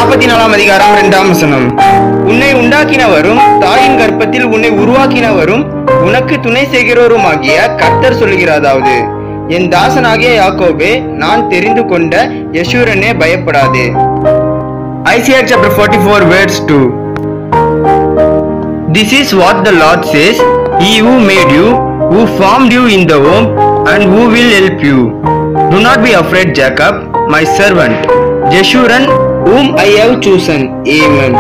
44 அதிகாரம் 2ஆம் வசனம். உன்னை உண்டாக்கினவரும் தாயின் கர்ப்பத்தில் உன்னை உருவாக்கினவரும் உனக்கு துணை செய்கிறவருமாகிய கர்த்தர் சொல்லுகிறதாவது, என் தாசனாகிய யாக்கோபே, நான் தெரிந்து கொண்ட யெஷூரனே, பயப்படாதே. Isaiah chapter 44 verse 2. This is what the Lord says, He who made you, who formed you in the womb, and who will help you. Do not be afraid, Jacob, my servant, Jeshurun, whom I have chosen. Amen.